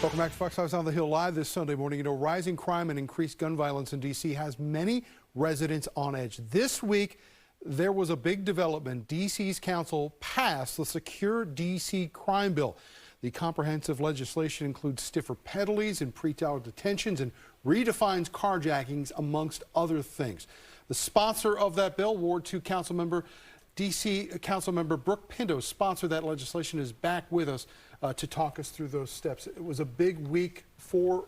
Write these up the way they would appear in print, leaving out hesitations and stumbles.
Welcome back to Fox News on the Hill Live this Sunday morning. You know, rising crime and increased gun violence in D.C. has many residents on edge. This week, there was a big development. D.C.'s council passed the Secure D.C. crime bill. The comprehensive legislation includes stiffer penalties and pretrial detentions and redefines carjackings, amongst other things. The sponsor of that bill, Ward 2 Councilmember Councilmember Brook Pinto, sponsored that legislation, is back with us to talk us through those steps. It was a big week for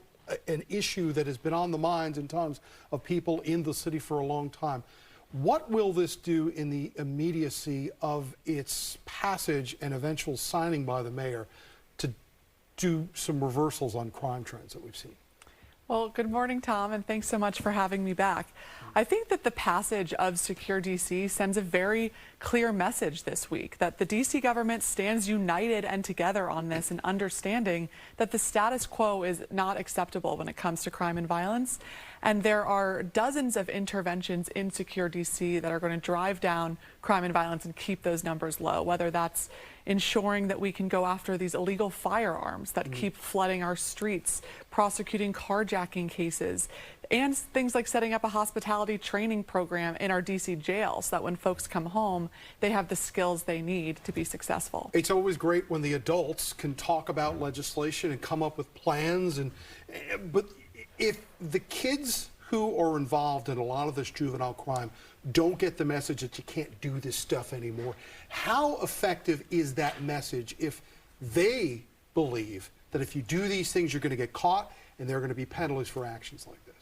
an issue that has been on the minds and tongues of people in the city for a long time. What will this do in the immediacy of its passage and eventual signing by the mayor to do some reversals on crime trends that we've seen? Well, good morning, Tom, and thanks so much for having me back. I think that the passage of Secure D.C. sends a very clear message this week that the D.C. government stands united and together on this, and understanding that the status quo is not acceptable when it comes to crime and violence. And there are dozens of interventions in Secure D.C. that are going to drive down crime and violence and keep those numbers low, whether that's ensuring that we can go after these illegal firearms that keep flooding our streets, prosecuting carjacking cases, and things like setting up a hospitality training program in our D.C. jail so that when folks come home, they have the skills they need to be successful. It's always great when the adults can talk about legislation and come up with plans, but if the kids who are involved in a lot of this juvenile crime don't get the message that you can't do this stuff anymore, how effective is that message if they believe that if you do these things, you're going to get caught and there are going to be penalties for actions like this?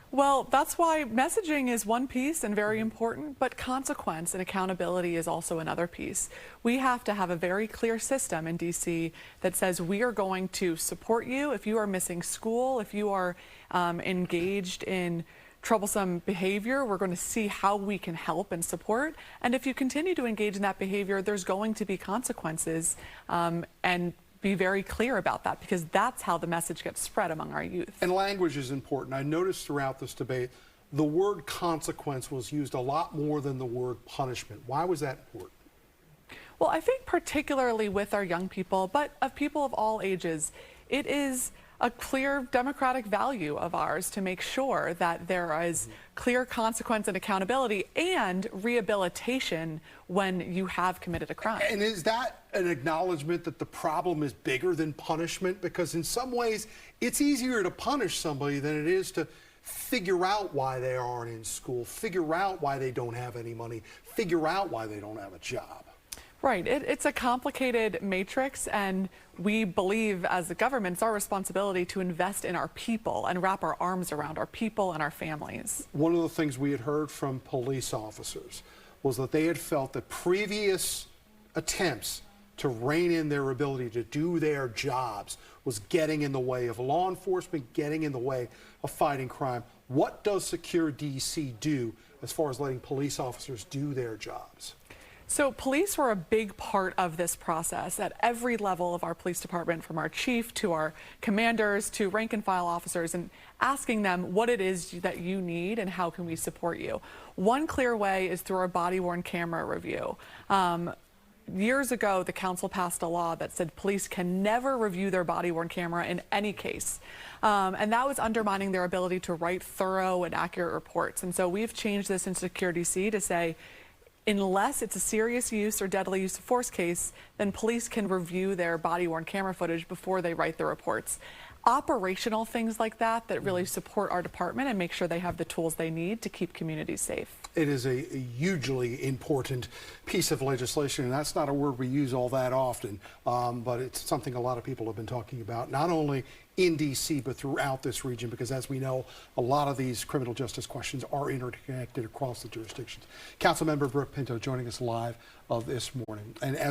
Well, that's why messaging is one piece and very important, but consequence and accountability is also another piece. We have to have a very clear system in D.C. that says we are going to support you if you are missing school, if you are engaged in troublesome behavior. We're going to see how we can help and support. And if you continue to engage in that behavior, there's going to be consequences, and be very clear about that, because that's how the message gets spread among our youth. And language is important. I noticed throughout this debate, the word consequence was used a lot more than the word punishment. Why was that important? Well, I think particularly with our young people, but of people of all ages, it is a clear democratic value of ours to make sure that there is clear consequence and accountability and rehabilitation when you have committed a crime. And is that an acknowledgement that the problem is bigger than punishment? Because in some ways, it's easier to punish somebody than it is to figure out why they aren't in school, figure out why they don't have any money, figure out why they don't have a job. Right. It's a complicated matrix, and we believe as the government it's our responsibility to invest in our people and wrap our arms around our people and our families. One of the things we had heard from police officers was that they had felt that previous attempts to rein in their ability to do their jobs was getting in the way of law enforcement, getting in the way of fighting crime. What does Secure D.C. do as far as letting police officers do their jobs? So police were a big part of this process at every level of our police department, from our chief to our commanders to rank and file officers, and asking them what it is that you need and how can we support you. One clear way is through our body-worn camera review. Years ago, the council passed a law that said police can never review their body-worn camera in any case. And that was undermining their ability to write thorough and accurate reports. And so we've changed this in Secure D.C. to say, unless it's a serious use or deadly use of force case, then police can review their body-worn camera footage before they write the reports. Operational things like that really support our department and make sure they have the tools they need to keep communities safe. It is a hugely important piece of legislation, and that's not a word we use all that often, but it's something a lot of people have been talking about, not only in D.C., but throughout this region, because as we know, a lot of these criminal justice questions are interconnected across the jurisdictions. Councilmember Brook Pinto joining us live this morning. And as